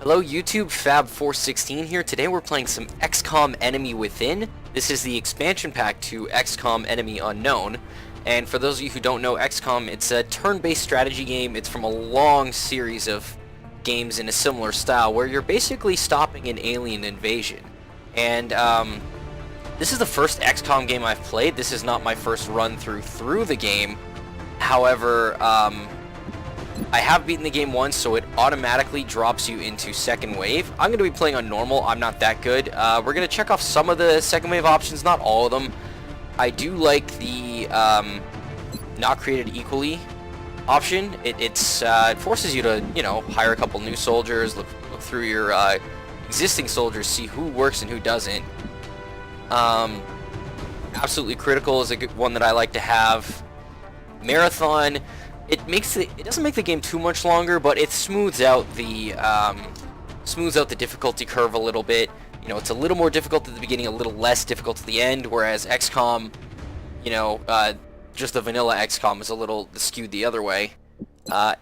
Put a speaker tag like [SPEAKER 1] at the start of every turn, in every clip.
[SPEAKER 1] Hello YouTube, Fab416 here. Today we're playing some XCOM Enemy Within. This is the expansion pack to XCOM Enemy Unknown. And for those of you who don't know XCOM, it's a turn-based strategy game. It's from a long series of games in a similar style where you're basically stopping an alien invasion. And this is the first XCOM game I've played. This is not my first run through the game. However, I have beaten the game once, so it automatically drops you into second wave. I'm going to be playing on normal. I'm not that good. We're going to check off some of the second wave options, not all of them. I do like the not created equally option. It forces you to, hire a couple new soldiers, look through your existing soldiers, see who works and who doesn't. Absolutely critical is a good one that I like to have. Marathon. It doesn't make the game too much longer, but it smooths out the difficulty curve a little bit. It's a little more difficult at the beginning, a little less difficult at the end. Whereas XCOM, just the vanilla XCOM is a little skewed the other way.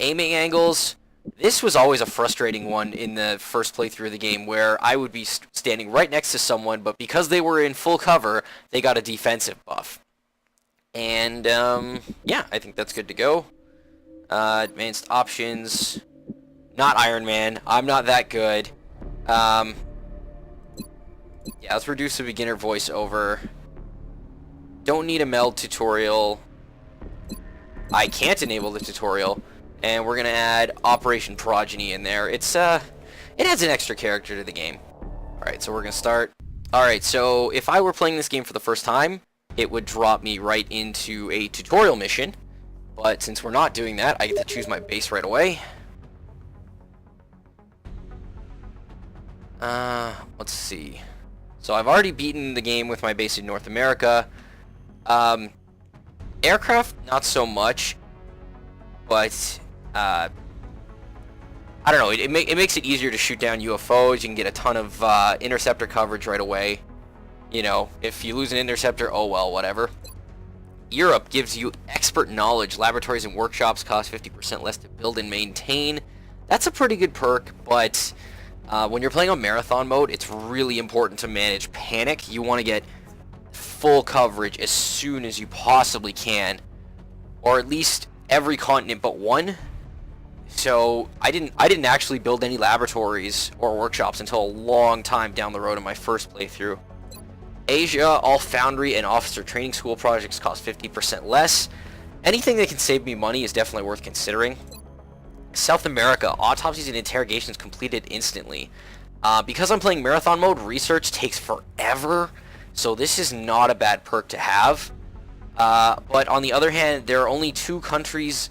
[SPEAKER 1] Aiming angles. This was always a frustrating one in the first playthrough of the game, where I would be standing right next to someone, but because they were in full cover, they got a defensive buff. And yeah, I think that's good to go. Advanced options. Not Iron Man. I'm not that good. Yeah, let's reduce the beginner voiceover. Don't need a meld tutorial. I can't enable the tutorial. And we're gonna add Operation Progeny in there. It adds an extra character to the game. Alright, so we're gonna start. Alright, so if I were playing this game for the first time, it would drop me right into a tutorial mission. But since we're not doing that, I get to choose my base right away. Let's see. So I've already beaten the game with my base in North America. Aircraft, not so much. But, I don't know. It makes it easier to shoot down UFOs. You can get a ton of interceptor coverage right away. If you lose an interceptor, oh well, whatever. Europe gives you expert knowledge. Laboratories and workshops cost 50% less to build and maintain. That's a pretty good perk, but when you're playing on marathon mode, it's really important to manage panic. You want to get full coverage as soon as you possibly can, or at least every continent but one. So I didn't actually build any laboratories or workshops until a long time down the road in my first playthrough. Asia, all foundry and officer training school projects cost 50% less. Anything that can save me money is definitely worth considering. South America, autopsies and interrogations completed instantly. Because I'm playing marathon mode, research takes forever, so this is not a bad perk to have. But on the other hand, there are only 2 countries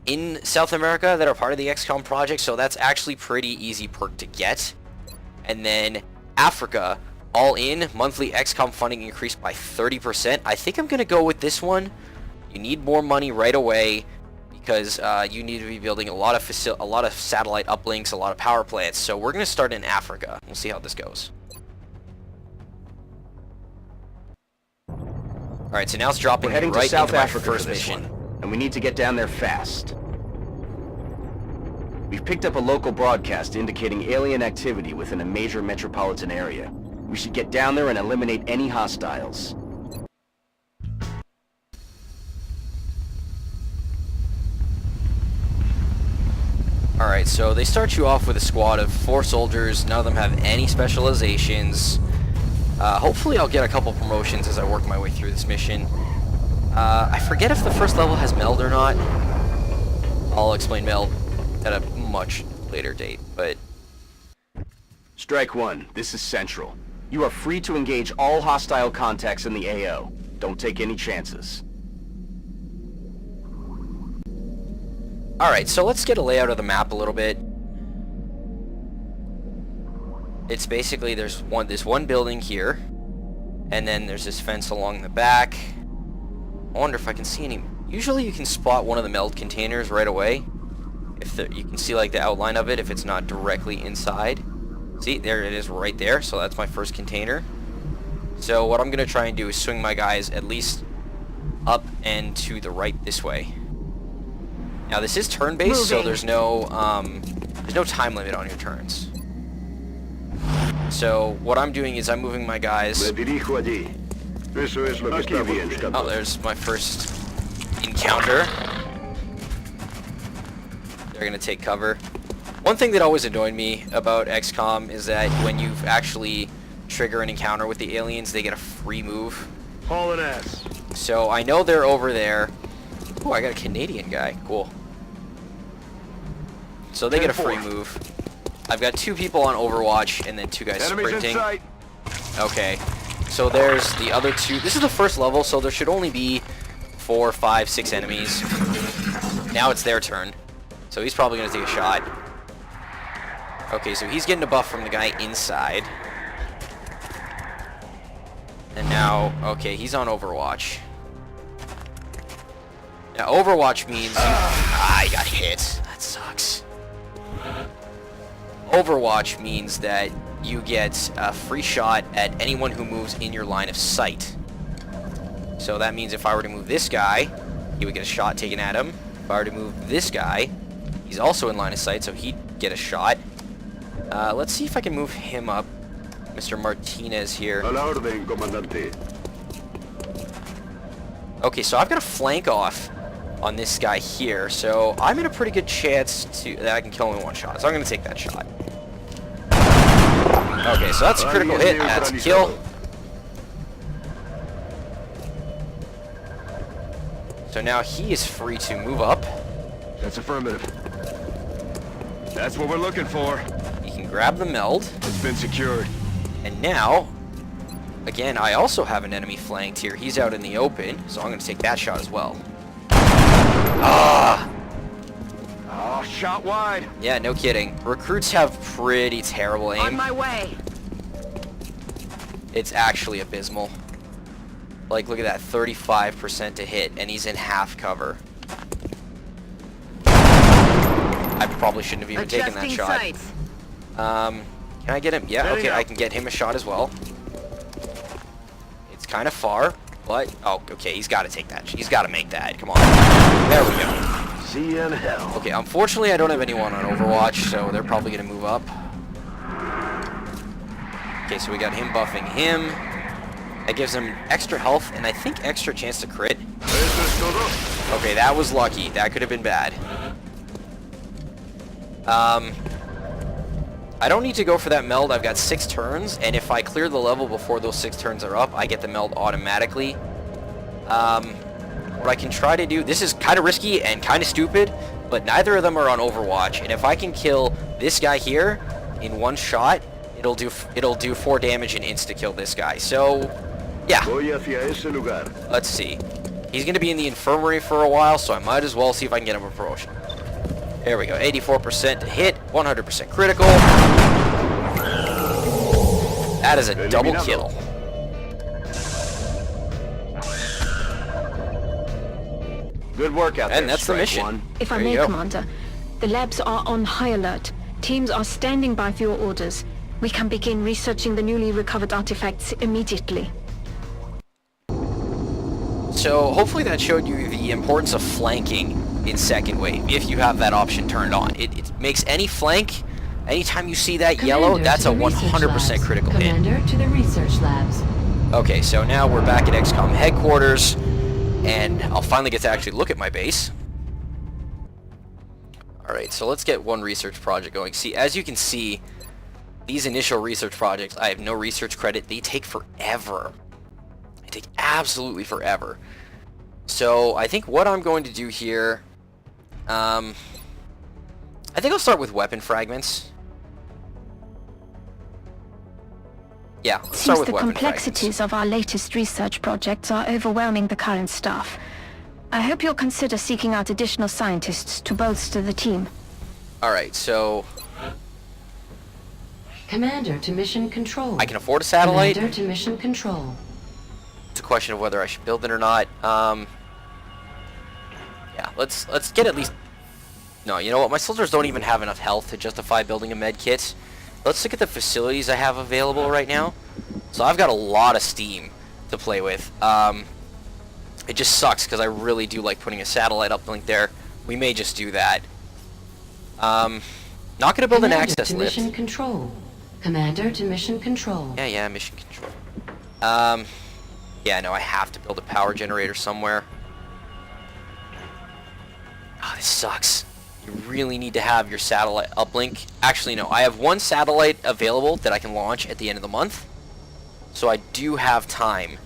[SPEAKER 1] in South America that are part of the XCOM project, so that's actually pretty easy perk to get. And then Africa, all in, monthly XCOM funding increased by 30%. I think I'm going to go with this one. You need more money right away because you need to be building a lot of satellite uplinks, a lot of power plants. So we're going to start in Africa. We'll see how this goes. Alright, so now it's dropping
[SPEAKER 2] heading
[SPEAKER 1] right
[SPEAKER 2] to South
[SPEAKER 1] into my
[SPEAKER 2] Africa
[SPEAKER 1] first
[SPEAKER 2] for this
[SPEAKER 1] mission.
[SPEAKER 2] one, and we need to get down there fast. We've picked up a local broadcast indicating alien activity within a major metropolitan area. We should get down there and eliminate any hostiles.
[SPEAKER 1] Alright, so they start you off with a squad of 4 soldiers. None of them have any specializations. Hopefully I'll get a couple promotions as I work my way through this mission. I forget if the first level has meld or not. I'll explain meld at a much later date, but...
[SPEAKER 2] Strike 1, this is Central. You are free to engage all hostile contacts in the AO. Don't take any chances.
[SPEAKER 1] Alright, so let's get a layout of the map a little bit. It's basically, there's one building here, and then there's this fence along the back. I wonder if I can see any... Usually you can spot one of the meld containers right away. You can see like the outline of it if it's not directly inside. See, there it is right there, so that's my first container. So what I'm going to try and do is swing my guys at least up and to the right this way. Now this is turn-based, so
[SPEAKER 3] Moving.
[SPEAKER 1] there's no time limit on your turns. So what I'm doing is I'm moving my guys.
[SPEAKER 4] Me dirijo allí. Eso es lo que estamos buscando.
[SPEAKER 1] Oh, there's my first encounter. They're gonna take cover. One thing that always annoyed me about XCOM is that when you actually trigger an encounter with the aliens, they get a free move.
[SPEAKER 4] Hauling ass.
[SPEAKER 1] So I know they're over there. Oh, I got a Canadian guy. Cool. So they get a free move. I've got 2 people on Overwatch and then 2 guys
[SPEAKER 4] Enemies in
[SPEAKER 1] sprinting.
[SPEAKER 4] sight.
[SPEAKER 1] Okay. So there's the other 2. This is the first level, so there should only be 4, 5, 6 enemies. Now it's their turn. So he's probably going to take a shot. Okay, so he's getting a buff from the guy inside. And now, okay, he's on Overwatch. Now, Overwatch means I got hit. That sucks. Overwatch means that you get a free shot at anyone who moves in your line of sight. So that means if I were to move this guy, he would get a shot taken at him. If I were to move this guy, he's also in line of sight, so he'd get a shot. Let's see if I can move him up. Mr. Martinez here.
[SPEAKER 4] A la orden, comandante.
[SPEAKER 1] Okay, so I've got a flank off on this guy here, so I'm in a pretty good chance that I can kill him in 1 shot. So I'm going to take that shot. Okay, so that's a critical hit. That's a kill. So now he is free to move up.
[SPEAKER 4] That's affirmative. That's what we're looking for.
[SPEAKER 1] He can grab the meld.
[SPEAKER 4] It's been secured.
[SPEAKER 1] And now, again, I also have an enemy flanked here. He's out in the open, so I'm going to take that shot as well. Ah!
[SPEAKER 4] Oh, shot wide.
[SPEAKER 1] Yeah, no kidding. Recruits have pretty terrible aim.
[SPEAKER 3] On my way.
[SPEAKER 1] It's actually abysmal. Like, look at that, 35% to hit, and he's in half cover. I probably shouldn't have even taken that
[SPEAKER 3] Adjusting
[SPEAKER 1] shot.
[SPEAKER 3] sights.
[SPEAKER 1] Can I get him? Yeah,
[SPEAKER 4] Heading
[SPEAKER 1] okay, I
[SPEAKER 4] out.
[SPEAKER 1] can get him a shot as well. It's kind of far, but... Oh, okay, he's got to take that. He's got to make that. Come on. There we go.
[SPEAKER 4] See you in hell.
[SPEAKER 1] Okay, unfortunately, I don't have anyone on Overwatch, so they're probably going to move up. Okay, so we got him buffing him. That gives him extra health, and I think extra chance to crit.
[SPEAKER 4] Eso es todo.
[SPEAKER 1] Okay, that was lucky. That could have been bad. I don't need to go for that meld. I've got 6 turns, and if I clear the level before those 6 turns are up, I get the meld automatically. What I can try to do... This is kind of risky and kind of stupid, but neither of them are on Overwatch, and if I can kill this guy here in 1 shot, it'll do 4 damage and insta-kill this guy. So, yeah.
[SPEAKER 4] Voy hacia ese lugar.
[SPEAKER 1] Let's see. He's going to be in the infirmary for a while, so I might as well see if I can get him a promotion. There we go. 84% to hit, 100% critical. That is a double kill.
[SPEAKER 2] Good work out there,
[SPEAKER 1] And that's the
[SPEAKER 2] Strike
[SPEAKER 1] mission.
[SPEAKER 2] One.
[SPEAKER 3] If I
[SPEAKER 1] There you
[SPEAKER 3] may,
[SPEAKER 1] go.
[SPEAKER 3] Commander, the labs are on high alert. Teams are standing by for your orders. We can begin researching the newly recovered artifacts immediately.
[SPEAKER 1] So hopefully that showed you the importance of flanking in second wave, if you have that option turned on. It makes any flank, anytime you see that yellow,
[SPEAKER 5] Commander
[SPEAKER 1] that's
[SPEAKER 5] to
[SPEAKER 1] a
[SPEAKER 5] the research
[SPEAKER 1] 100%
[SPEAKER 5] labs.
[SPEAKER 1] critical hit.
[SPEAKER 5] Commander to the research labs.
[SPEAKER 1] Okay, so now we're back at XCOM headquarters, and I'll finally get to actually look at my base. Alright, so let's get one research project going. See, as you can see, these initial research projects, I have no research credit. They take forever. They take absolutely forever. So I think what I'm going to do here, I think I'll start with weapon fragments. Yeah, let's start
[SPEAKER 3] Seems
[SPEAKER 1] with
[SPEAKER 3] the
[SPEAKER 1] weapon
[SPEAKER 3] complexities
[SPEAKER 1] fragments.
[SPEAKER 3] of our latest research projects are overwhelming the current staff. I hope you'll consider seeking out additional scientists to bolster the team.
[SPEAKER 1] Alright, so
[SPEAKER 5] Commander to mission control.
[SPEAKER 1] I can afford a satellite.
[SPEAKER 5] Commander to mission control.
[SPEAKER 1] It's a question of whether I should build it or not. Yeah, let's get at least... No, you know what? My soldiers don't even have enough health to justify building a med kit. Let's look at the facilities I have available right now. So I've got a lot of steam to play with. It just sucks because I really do like putting a satellite uplink there we may just do that. Not gonna build an
[SPEAKER 5] Commander
[SPEAKER 1] access
[SPEAKER 5] to
[SPEAKER 1] lift.
[SPEAKER 5] mission control. Commander to mission control.
[SPEAKER 1] Yeah, mission control. Yeah, no, I have to build a power generator somewhere. Oh, this sucks. You really need to have your satellite uplink. Actually, no, I have one satellite available that I can launch at the end of the month. So I do have time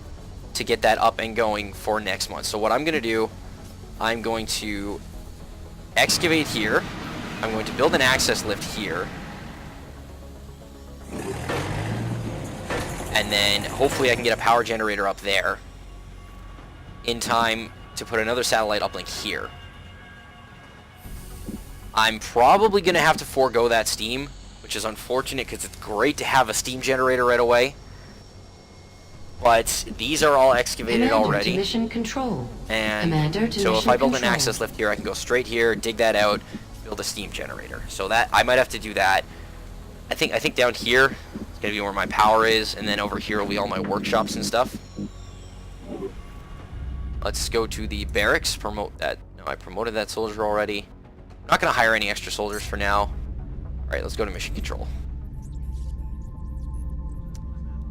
[SPEAKER 1] to get that up and going for next month. So what I'm going to do, I'm going to excavate here. I'm going to build an access lift here. And then hopefully I can get a power generator up there in time to put another satellite uplink here. I'm probably going to have to forego that steam, which is unfortunate because it's great to have a steam generator right away. But these are all excavated
[SPEAKER 5] Commander
[SPEAKER 1] already.
[SPEAKER 5] to mission control.
[SPEAKER 1] And
[SPEAKER 5] Commander to
[SPEAKER 1] so if
[SPEAKER 5] mission
[SPEAKER 1] I build an
[SPEAKER 5] control.
[SPEAKER 1] access lift here, I can go straight here, dig that out, build a steam generator. So that I might have to do that. I think down here is going to be where my power is, and then over here will be all my workshops and stuff. Let's go to the barracks, promote that. No, I promoted that soldier already. I'm not going to hire any extra soldiers for now. Alright, let's go to mission control.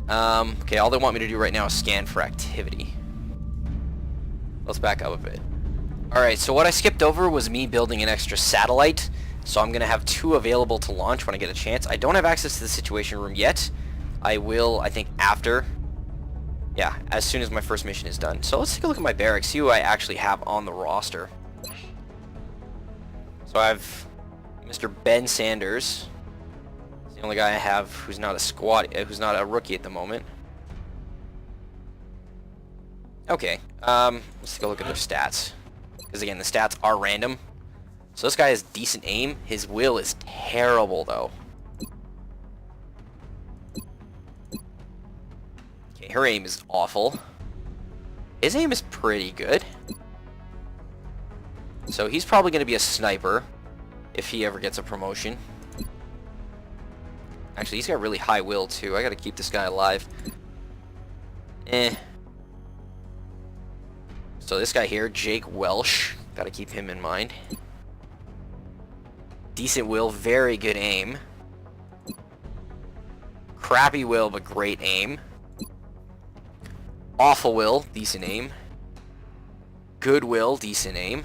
[SPEAKER 1] Okay, all they want me to do right now is scan for activity. Let's back up a bit. Alright, so what I skipped over was me building an extra satellite. So I'm going to have 2 available to launch when I get a chance. I don't have access to the situation room yet. I will, I think, after. Yeah, as soon as my first mission is done. So let's take a look at my barracks, see who I actually have on the roster. So I have Mr. Ben Sanders. He's the only guy I have who's not who's not a rookie at the moment. Okay, let's take a look at their stats. Because again, the stats are random. So this guy has decent aim. His will is terrible, though. Okay, her aim is awful. His aim is pretty good. So he's probably going to be a sniper if he ever gets a promotion. Actually, he's got really high will, too. I got to keep this guy alive. So this guy here, Jake Welsh. Got to keep him in mind. Decent will, very good aim. Crappy will, but great aim. Awful will, decent aim. Good will, decent aim.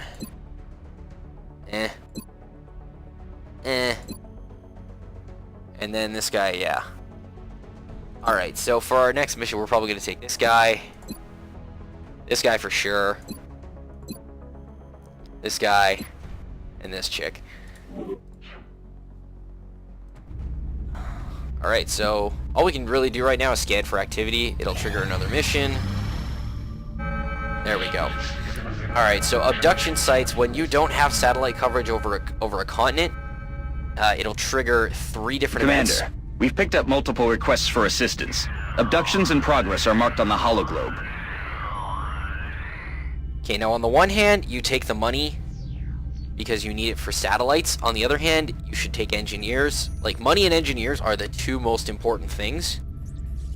[SPEAKER 1] And then this guy, yeah. Alright, so for our next mission, we're probably going to take this guy. This guy for sure. This guy. And this chick. Alright, so all we can really do right now is scan for activity. It'll trigger another mission. There we go. Alright, so abduction sites, when you don't have satellite coverage over a continent, it'll trigger 3 different events.
[SPEAKER 2] Commander, we've picked up multiple requests for assistance. Abductions in progress are marked on the hologlobe.
[SPEAKER 1] Okay, now on the one hand, you take the money because you need it for satellites. On the other hand, you should take engineers. Like, money and engineers are the 2 most important things.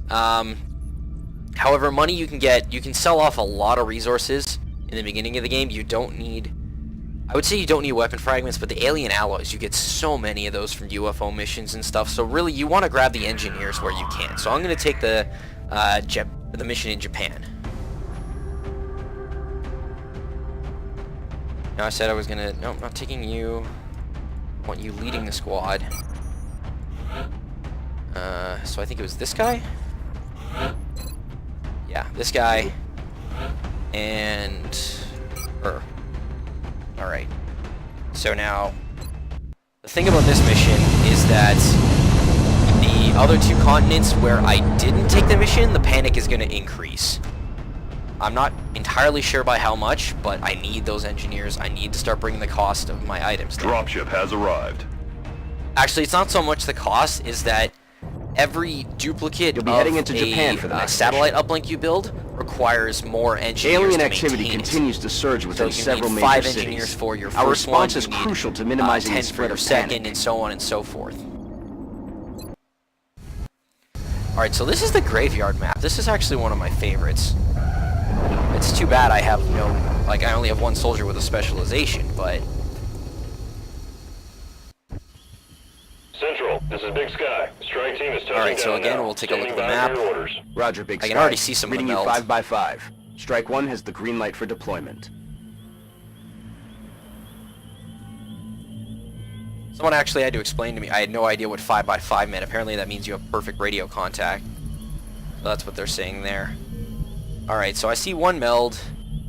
[SPEAKER 1] However, money you can sell off a lot of resources in the beginning of the game. You don't need, I would say you don't need weapon fragments, but the alien alloys, you get so many of those from UFO missions and stuff. So really, you want to grab the engineers where you can. So I'm going to take the mission in Japan. Now I said I was gonna... No, I'm not taking you. I want you leading the squad. So I think it was this guy? Yeah, this guy. And... her. Alright. So now... the thing about this mission is that the other 2 continents where I didn't take the mission, the panic is gonna increase. I'm not entirely sure by how much, but I need those engineers. I need to start bringing the cost of my items down.
[SPEAKER 4] Dropship has arrived.
[SPEAKER 1] Actually, it's not so much the cost, is that every duplicate
[SPEAKER 2] You'll be
[SPEAKER 1] of
[SPEAKER 2] heading into Japan for the next
[SPEAKER 1] satellite uplink you build requires more engineers
[SPEAKER 2] Alien
[SPEAKER 1] to
[SPEAKER 2] activity
[SPEAKER 1] maintain it.
[SPEAKER 2] continues to surge within
[SPEAKER 1] So you
[SPEAKER 2] several
[SPEAKER 1] need
[SPEAKER 2] major
[SPEAKER 1] 5
[SPEAKER 2] cities.
[SPEAKER 1] engineers for your
[SPEAKER 2] Our
[SPEAKER 1] first one.
[SPEAKER 2] response is
[SPEAKER 1] You need,
[SPEAKER 2] crucial to minimizing
[SPEAKER 1] 10
[SPEAKER 2] the
[SPEAKER 1] for
[SPEAKER 2] spread
[SPEAKER 1] your
[SPEAKER 2] of
[SPEAKER 1] second,
[SPEAKER 2] panic.
[SPEAKER 1] and so on and so forth. Alright, so this is the graveyard map. This is actually one of my favorites. It's too bad I have no... like, I only have 1 soldier with a specialization, but
[SPEAKER 6] This is Big Sky. Strike team is touching
[SPEAKER 1] Alright, so
[SPEAKER 6] down
[SPEAKER 1] again,
[SPEAKER 6] now.
[SPEAKER 1] we'll take a look at the
[SPEAKER 6] Standing by
[SPEAKER 1] map.
[SPEAKER 6] for your orders.
[SPEAKER 2] Roger, Big
[SPEAKER 1] I
[SPEAKER 2] Sky.
[SPEAKER 1] can already see some of the
[SPEAKER 2] Reading you
[SPEAKER 1] meld.
[SPEAKER 2] 5 by 5. Strike 1 has the green light for deployment.
[SPEAKER 1] Someone actually had to explain to me. I had no idea what 5 by 5 meant. Apparently that means you have perfect radio contact. So that's what they're saying there. Alright, so I see one meld.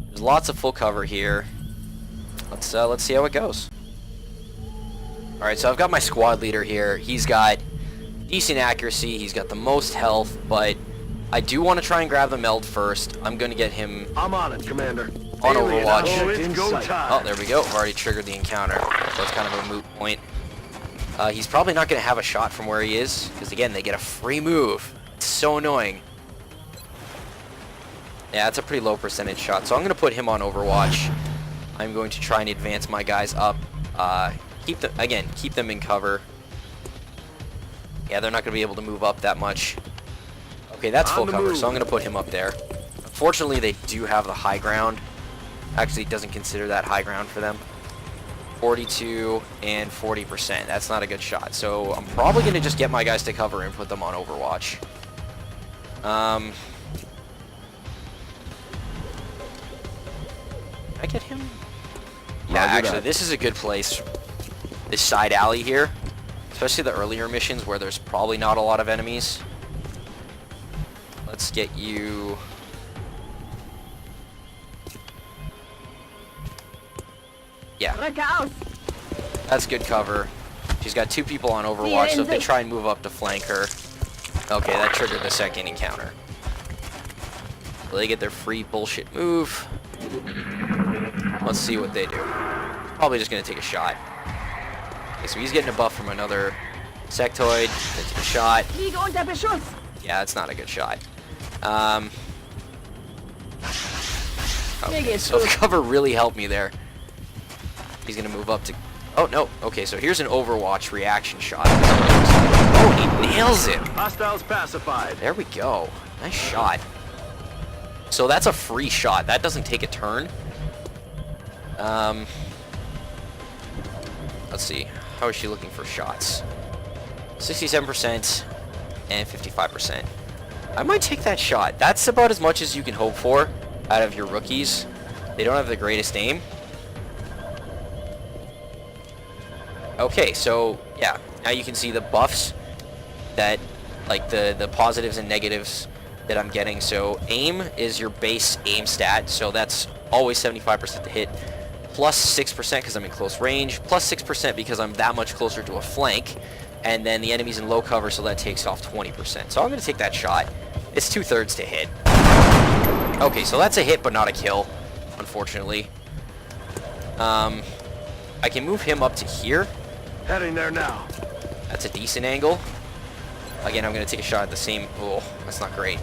[SPEAKER 1] There's lots of full cover here. Let's see how it goes. Alright, so I've got my squad leader here. He's got decent accuracy. He's got the most health, but I do want to try and grab the meld first. I'm going to get him
[SPEAKER 4] I'm on it, Commander.
[SPEAKER 1] on Overwatch.
[SPEAKER 4] Oh, it's go time.
[SPEAKER 1] Oh, there we go. I've already triggered the encounter. So it's kind of a moot point. He's probably not going to have a shot from where he is, because again, they get a free move. It's so annoying. Yeah, it's a pretty low percentage shot, so I'm going to put him on Overwatch. I'm going to try and advance my guys up. Keep them in cover. Yeah, they're not going to be able to move up that much. Okay, that's full cover, so I'm going to put him up there. Unfortunately, they do have the high ground. Actually, it doesn't consider that high ground for them. 42 and 40%. That's not a good shot. So I'm probably going to just get my guys to cover and put them on Overwatch. Can I get him? Yeah, actually, this is a good place. This side alley here. Especially the earlier missions where there's probably not a lot of enemies. Let's get you... Yeah. That's good cover. She's got 2 people on Overwatch, so if they try and move up to flank her... Okay, that triggered the second encounter. Will they get their free bullshit move? Let's see what they do. Probably just gonna take a shot. Okay, so he's getting a buff from another sectoid. Gonna take a shot. Yeah, that's not a good shot. Okay, so cover really helped me there. He's gonna move up to... Oh, no. Okay, so here's an Overwatch reaction shot. Oh, he nails it.
[SPEAKER 4] Hostiles pacified.
[SPEAKER 1] There we go. Nice shot. So that's a free shot. That doesn't take a turn. Let's see. How is she looking for shots? 67% and 55%. I might take that shot. That's about as much as you can hope for out of your rookies. They don't have the greatest aim. Okay, so yeah, now you can see the buffs that, like the positives and negatives that I'm getting. So aim is your base aim stat, so that's always 75% to hit, plus 6% because I'm in close range, plus 6% because I'm that much closer to a flank, and then the enemy's in low cover, so that takes off 20%. So I'm going to take that shot. It's 2/3 to hit. Okay, so that's a hit but not a kill, unfortunately. I can move him up to here.
[SPEAKER 4] Heading there now.
[SPEAKER 1] That's a decent angle. Again, I'm going to take a shot at the same... Oh, that's not great.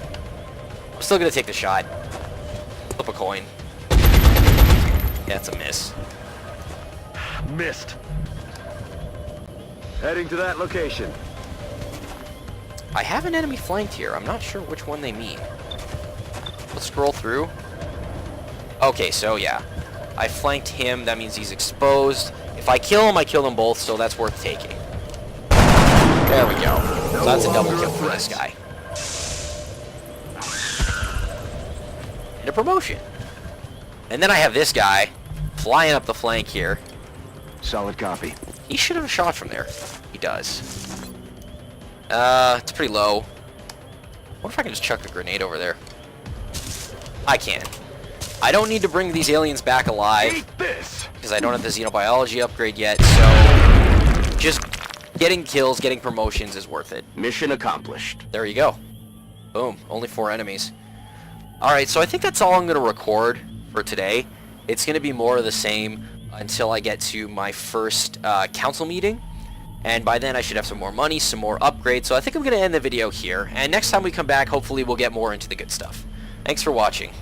[SPEAKER 1] I'm still going to take the shot. Flip a coin. Yeah, it's a miss.
[SPEAKER 4] Missed. Heading to that location.
[SPEAKER 1] I have an enemy flanked here. I'm not sure which one they mean. Let's scroll through. Okay, so yeah. I flanked him. That means he's exposed. If I kill him, I kill them both, so that's worth taking. There we go. So that's a double kill for this guy. And a promotion. And then I have this guy flying up the flank here.
[SPEAKER 2] Solid copy.
[SPEAKER 1] He should have a shot from there. He does. It's pretty low. What if I can just chuck the grenade over there? I can. I don't need to bring these aliens back alive.
[SPEAKER 4] Eat this.
[SPEAKER 1] Because I don't have the xenobiology upgrade yet, so just getting kills, getting promotions is worth it.
[SPEAKER 2] Mission accomplished.
[SPEAKER 1] There you go. Boom. Only 4 enemies. Alright, so I think that's all I'm going to record for today. It's going to be more of the same until I get to my first council meeting. And by then I should have some more money, some more upgrades. So I think I'm going to end the video here. And next time we come back, hopefully we'll get more into the good stuff. Thanks for watching.